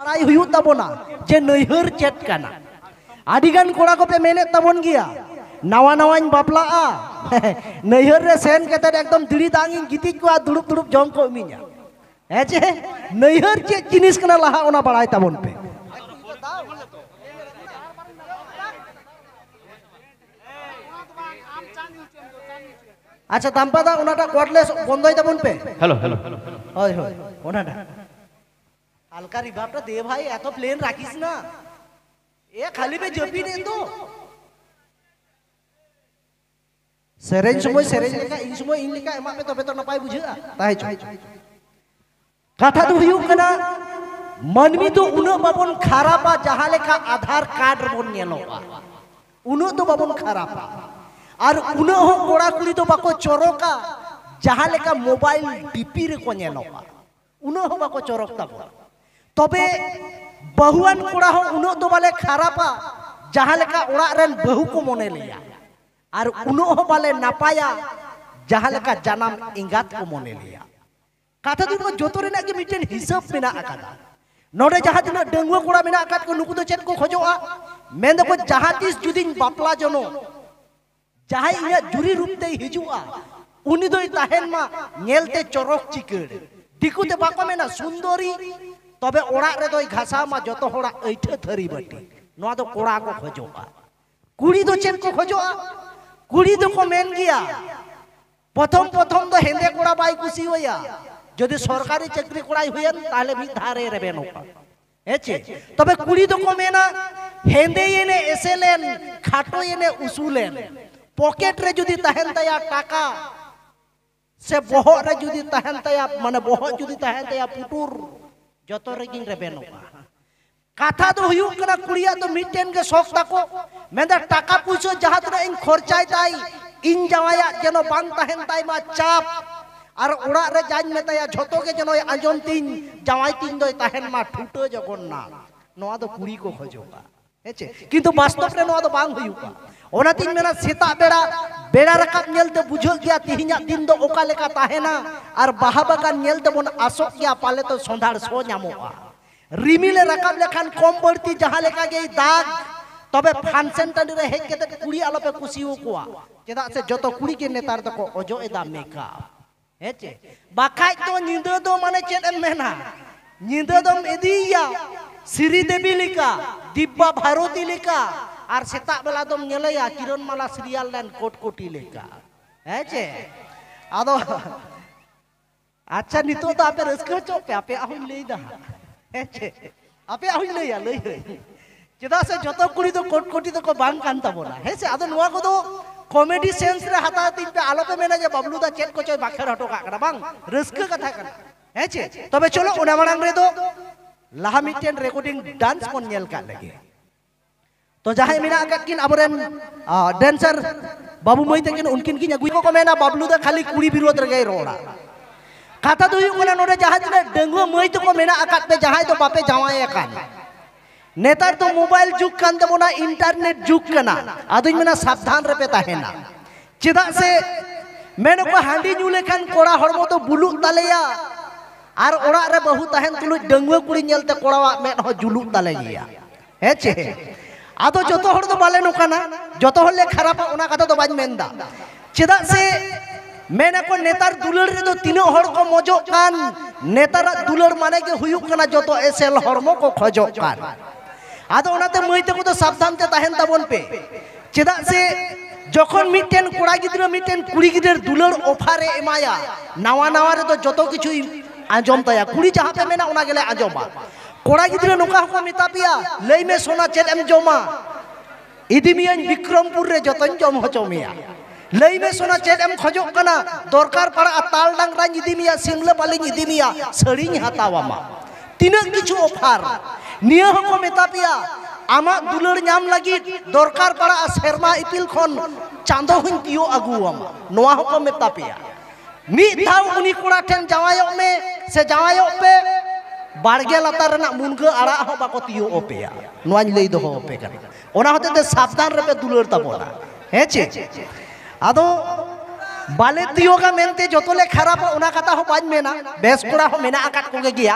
ᱵᱟᱲᱟᱭ ᱦᱩᱭᱩᱜ ᱛᱟᱵᱚᱱᱟ ᱡᱮ ᱱᱟᱹᱭᱦᱟᱹᱨ ᱪᱮᱫ ᱠᱟᱱᱟ ᱟᱹᱰᱤᱜᱟन ᱠᱚᱲᱟ ᱠᱚᱯᱮ ᱢᱮᱱᱮᱫ ᱛᱟᱵᱚᱱ ᱜᱮᱭᱟ ᱱᱟᱣᱟ ᱱᱟᱣᱟᱧ ᱵᱟᱯᱞᱟᱜᱼᱟ ᱱᱟᱹᱭᱦᱟᱹᱨ ᱨᱮ ᱥᱮᱱ ᱠᱟᱛᱮ ᱮᱠᱫᱚᱢ ᱫᱤᱲᱤ ᱫᱟᱝᱤᱧ ᱜᱤᱛᱤᱡ ᱠᱚᱣᱟ ᱫᱩᱲᱩᱵ ᱫᱩᱲᱩᱵ ᱡᱚᱢ ᱠᱚ ᱤᱢᱤᱧᱟ ᱦᱮᱸ ᱪᱮ ᱱᱟᱹᱭᱦᱟᱹᱨ ᱪᱮᱫ ᱡᱤᱱᱤᱥ ᱠᱟᱱᱟ ᱞᱟᱦᱟ ᱚᱱᱟ ᱵᱟᱲᱟᱭ ᱛᱟᱵᱚᱱ ᱯᱮ আচ্ছা দাম্পাদা ওনাটা কর্ডলেস বন্ধই তাবন পে হ্যালো হ্যালো হয় হয় ওনাটা হালকা রিভাবটা দে ভাই এত প্লেন রাখিস না এ খালি পে জপি দে তো সেরেন সময় সেরেন লেখা ইন সময় ইন লেখা এমা পে তবে তো নাপাই বুঝা তাই চ কথা তো হুয়ুক কানা মানমি তো উনা বাবন খারাপা যাহা লেখা আধার কার্ড বন নেলোয়া উনা তো বাবন খারাপা আর উনা হো কোড়া কুড়ি তো বাকো চরকা যাহা লেখা মোবাইল ডিপি রে কো নেলোয়া উনা হো বাকো চরক তাবো তবে বহুয়ান কোড়া হো উনা তো বালে খারাপা যাহা লেখা ওড়া রেন বহু কো মনে লিয়া আর উনা হো বালে নাপায়া যাহা লেখা জানাম ইঙ্গাত কো মনে লিয়া কথা দুটো যত রেনা কি মিটেন হিসাব মেনা আকাদা নড়ে যাহা দিনা ডেঙ্গুয়া কোড়া মেনা আকাদ কো নুকু তো চেত কো খোজোয়া মেন দেখো যাহা তিস জুদিন বাপলা জনো যাহাই ইয়া জুরি রূপতে হিজুয়া উনি দই তাহেন মা নেলতে চরক চিকড় দিকুতে বাকো মেনা সুন্দরী তবে ওড়া রে দই ঘাসা মা যত হোড়া এইঠে ধরি বাটি নোয়া তো কোড়া কো খোজোয়া কুড়ি তো চেত কো খোজোয়া কুড়ি তো কো মেন গিয়া প্রথম প্রথম তো হেন্দে কোড়া বাই খুশি হইয়া যদি সরকারি চাকরি কোড়াই হইয়েন তাহলে বি ধারে রেবেন ওপা হেছে তবে কুড়ি তো কো মেনা হেন্দে এনে এসেলেন খাটো এনে উসুলেন পকেট রে যদি তাহেন তায়া টাকা সে বহ রে যদি তাহেন তায়া মানে বহ যদি তাহেন তায়া পুটুর যত রেগিন রেবেন ওপা কথা তো হুয়ুক কানা কুড়িয়া তো মিটেন গে শখ তাকো মেদা টাকা পয়সা যাহা তরা ইন খরচাই তাই ইন জামায়া যেন বাং তাহেন তাই মা চাপ আর ওড়া রে জান মেতায়া ঝতকে যেন আঞ্জম তিন জামাই তিন দই তাহেন মা ঠুটো জগন্নাথ নোয়া তো কুড়ি কো খোজোকা হেছে কিন্তু বাস্তব রে নোয়া তো বাং হুয়ুকা ওনা তিন মেনা সেতা বেড়া বেড়া রাকাব নেলতে বুঝো গিয়া তিহিনা দিন দো ওকা লেকা তাহেনা আর বাহাবাগান নেলতে বন আসক গিয়া পালে তো সন্ধার সো নামোয়া রিমিলে রাকাব লেখান কম বর্তি যাহা লেখা গেই দাগ তবে ফাংশন টানি হেক কেতে কুড়ি আলোপে খুশিও কোয়া চেদা সে যত কুড়ি কে নেতার দকো অজো এদা মেকআপ হেছে বাকাই তো নিন্দো দো মানে চেদ মেনা নিন্দো দম এদিয়া শ্রীদেবী লেখা দিব্যা ভারতী লেখা আর সেতা বেলা দম নেলয়া কিরণমালা সিরিয়াল লেন কোটকোটি লেখা হেছে আদো আচ্ছা নিতো তো আপে রস্কো চপে আপে আহুই লই দা হেছে আপে আহুই লইয়া লই চেদা সে যত কুড়ি তো কোটকোটি তো কো বাং কান তাবোনা হেছে আদো নোয়া কো তো কমেডি সেন্স রে হাতা তিন পে আলোপে মেনা যে বাবলু দা চেট কো চয় বাখের হটো কাকড়া বাং রস্কো কথা কানা হেছে তবে চলো ওনা মারাং রে তো লাহা মিটেন রেকর্ডিং ডান্স কোন নেল কা লাগে तो जहां मेना किन अबरेन डांसर बाबू मई तकिन उनकिन किन अगुई को मेना बाबलू दा खाली कुड़ी विरोध रे गई रोड़ा खाता तो हुई कोना नोडे जहां तिना डेंगुआ मई तो को मेना आकात पे जहां तो बापे जावाय कान नेतार तो मोबाइल जुग कान देबोना इंटरनेट जुग कना आदुई मेना सावधान रे पे ताहेना चेदा से मेनो को हांडी न्यू लेखान कोड़ा हरमो तो बुलु तालेया आर ओड़ा रे बहु ताहेन तुलु डेंगुआ कुड़ी नेलते कोड़ावा मेन हो जुलु ताले गिया हेचे आदो जतो हर तो बाले नोकाना जतो हर ले खराब ओना कथा तो बाज मेनदा चेदा से मेने को नेतार दुलर रे तो तीनो हर को मजो कान नेतार दुलर माने के हुयुक कना जतो एसएल हरमो को खजो कान आदो ओनाते मइते को तो सावधान ते ताहेन ताबन पे चेदा से যখন মিটেন কোড়া গিদ্র মিটেন কুড়ি গিদ্রের দুলর অফারে এমায়া নাওয়া নাওয়া রে তো যত কিছুই আজম তায়া কুড়ি যাহাতে মেনা ওনা গেলে আজমা কোড়া গিদ্রে নোকা হকো মিতাপিয়া লই মে সোনা চেদ এম জমা ইদিমিয়ান বিক্রমপুর রে যতন জম হচমিয়া লই মে সোনা চেদ এম খজক কানা দরকার পাড়া তাল ডাংরা ইদিমিয়া সিংলা পালি ইদিমিয়া সড়িñ হাতাওয়ামা তিন কিছু অফার নিয়ে হকো মিতাপিয়া आमा दुलर नाम लगी दरकार पड़ा सेरमा इपिल खन चांदो हुन तियो अगुआमा नोआ हको मेता पिया मी धाव उनी कोड़ा ठेन जावायो में से जावायो पे बारगे लतार रना मुनगे आड़ा हो बाको तियो ओपेया नोआ लई दो ओपे कर ओना होते ते सावधान रे पे दुलर ताबोना हेचे आदो बाले तियोगा मेनते जोतोले खराब ओना कथा हो बाज मेना बेस कोड़ा हो मेना आकाट कोगे गिया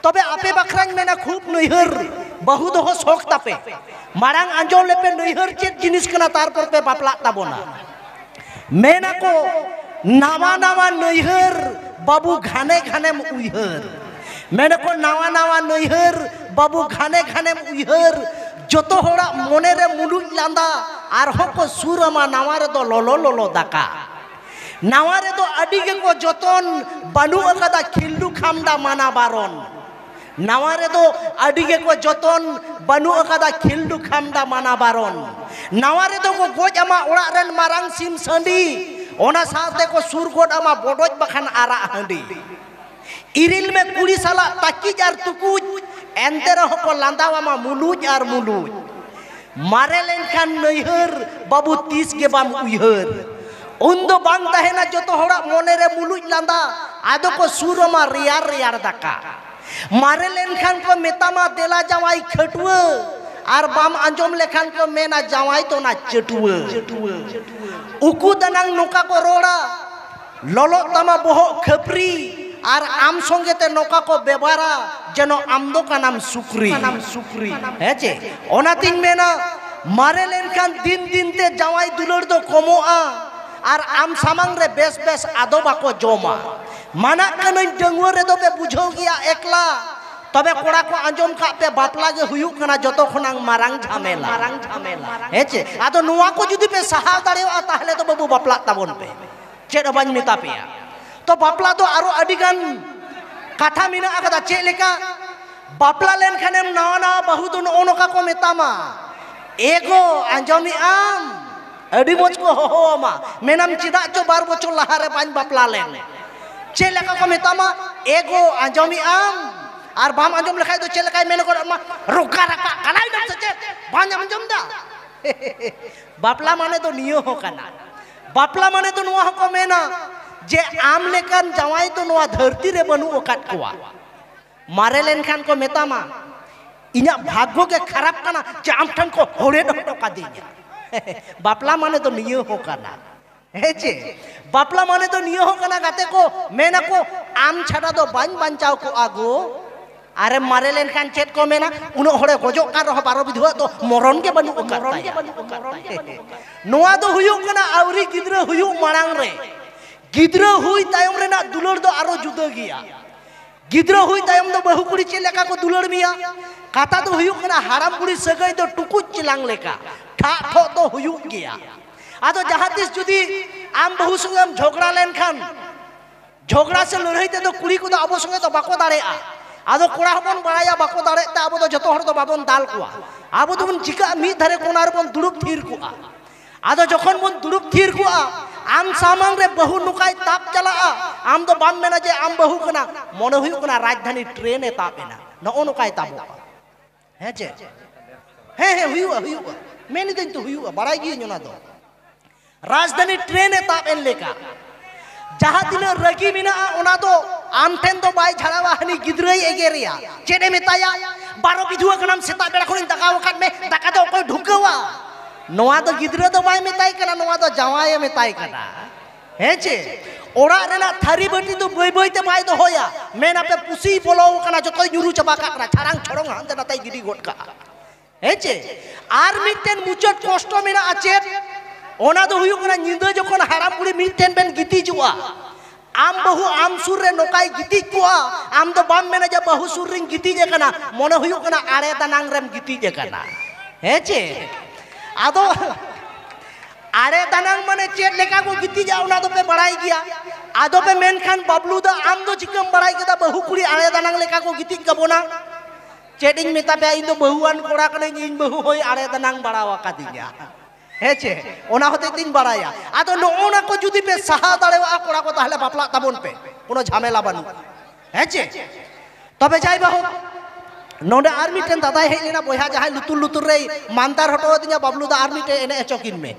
तबे आपे बखरांग मेना खूब नैहर बहु दो शौक तापे मारांग आंजोल लेपे नैहर चेत जिनिस कना तारपर पे बापला ताबोना मेना को नावा नावा नैहर बाबू घाने घाने उइहर मेना को नावा नावा नैहर बाबू घाने घाने उइहर जोतो होड़ा मोने रे मुलुज लांदा आर हो को सुरमा नावा रे दो लोलो लोलो दाका नावा रे दो अडी के को जोतन बानु अकदा खिल्लू खामदा माना बारन नावा रे दो अडी के को जोतन बानु अकदा खिल्लू खामदा माना बारन नावा रे दो को गोज अमा ओड़ा रेन मारांग सिम संडी ओना साथे को सुर गोड अमा बोडोज बखान आरा हंडी इरिल में कुड़ी साला ताकीज आर तुकुज एंते रहो को लांदावा मा मुलुज आर मुलुज मारे लेनखान नैहर बाबू 30 के बाम उइहर उन्दो बांग तहेना जोतो होड़ा मोने रे मुलुज लांदा आदो को सुरमा रियार रियार दाका मारे लेनखान को मेतामा देला जावाई खटुआ आर बाम अंजोम लेखान को मेना जावाई तो ना चटुआ उकू दनांग नोका को रोड़ा लोलो तमा बोहो खपरी आर आम संगे ते नोका को बेबारा जनो आमदो का नाम सुक्री है जे ओनातिन मेना मारे लेनखान दिन दिन ते जावाई दुलर दो कमोआ आर आम सामांग रे बेस बेस आदो बाको जोमा माना कनई डंगुआ रे दो पे बुझो गया एकला तबे कोड़ा को आंजोम का पे बापला गे हुयु कना जतो खनांग मारांग झमेला हे जे आदो नुवा को जुदी पे सहा दाड़ेवा ताहले तो बाबू बापला ताबोन पे चेड बाñ मेता पेया तो बापला तो आरो अडिगान कथा मिना आकदा चे लेका बापला लेन खानेम नावा नावा बहु तो नोका को मेतामा एगो आंजोमी आम अडी मोज को हो मा मेनाम चिदा चो 12 बछर लाहारे बाñ बापला लेन चे लेका को मेतामा एगो आंजोमी आम आर बाम आंजोम लेखाय तो चे लेखाय मेन को मा रोका रका कनाय दम सचे बाñ आंजोम दा बापला माने तो नियो हो कना बापला माने तो नुवा को मेना जे आम लेकान जावाई तो नुआ धरती रे बनु ओकाट कोआ मारे लेनखान को मेतामा इना भाग्य के खराब कना जे आम ठन को होड़े डो का दिया बापला माने तो नियो हो कना हे जे बापला माने तो नियो हो कना गाते को मेना को आम छाड़ा दो बाñ बांचाव को आगो अरे मारे लेनखान चेत को मेना उनो होड़े गोजो का रहो 12 विधवा तो मरण के बनु ओकाट नुआ दो हुयु कना आवरी गिद्रा हुयु मारांग रे गिद्रा हुई तायम रेना दुलर दो आरो जुदा गिया गिद्रा हुई तायम दो बहु कुड़ी चे लेका को दुलर मिया काता दो हुयु कना हाराम कुड़ी सगाई दो टुकुच चिलांग लेका ठा ठो तो हुयु गिया आदो जहातिस जुदी आम बहु संगम झगड़ा लेनखान झगड़ा से लड़ाई ते दो कुड़ी को दो अबो संगे तो बाको दाड़ेआ आदो कोड़ा हबन बड़ाया बाको दाड़े ते अबो दो जतो हर दो बाबन दाल कोआ आबो दो बन चिका मी धरे कोनार बन दुरुप थीर कोआ आदो जखन बन दुरुप थीर कोआ आम सामांग रे बहु नुकाय ताप चला आम तो बाम मेना जे आम बहु कना मने हुयु कना राजधानी ट्रेन ए तापेना न नुकाय ताबो हे जे हे हुयु मेनी दिन तो हुयु बड़ाई गी जना दो राजधानी ट्रेन ए ताप एन लेका जहां दिन रगी मिना ओना दो आम ठेन दो बाय झड़ावा हनी गिद्रई एगेरिया चेडे मेताया 12 विधुआ कनाम सेता बेड़ा खोइन दाका वकात में दाका दो कोई ढुकवा नोआ तो गिद्रा तो बाय मेताई कना नोआ तो जावाय मेताई कना हे चे ओड़ा रेना थारी बटी तो बई बई ते बाय दो होया मेना पे पुसी बोलो कना जतो जुरु चबा काकना छारांग छड़ोंग हांते नाताई गिडी गोट का हे चे आर मिटेन मुचट कष्ट मेना आचेत ओना दो हुयु कना निंदा जखन हाराम पुड़ी मिटेन बेन गिती जुआ आम बहु आम सुर रे नोकाई गिती कुआ आम तो बाम मेना जे बहु सुर रिंग गिती जे कना मने हुयु कना आरे दानांग रेम गिती जे कना हे चे आदो आरे दानांग मने चेट लेका को गिती जा उना दो पे बड़ाई गया आदो पे मेनखान बबलू दा आम दो चिकम बड़ाई केदा बहु कुड़ी आरे दानांग लेका को गिती कबोना चेटिंग मेता पे इन दो बहुआन कोड़ा कने इन बहु होई आरे दानांग बड़ावा का दिया हे चे ओना होते दिन बड़ाया आदो नोना को जुदी पे सहा दाड़ेवा कोड़ा को ताहले बापला ताबोन पे कोनो झमेला बानु हे चे तबे जाई बाहु नोडे आर्मी टेन दादा हेज लेना बया जहां लुतुर लुतुर रे मानतार हटो दिया बबलू दा आर्मी टे एने चौकिन में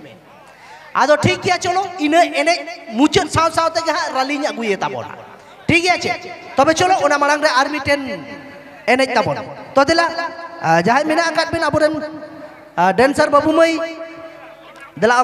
आदो ठीक गया चलो इने एने मुचत साव साव ते जहां रलिंग अगुए ताबोना ठीक गया चे तबे चलो ओना मांग रे आर्मी टेन एने ताबोन तो दिला जहां मेना आकात बिन अबोरेन डांसर बाबू मई दिला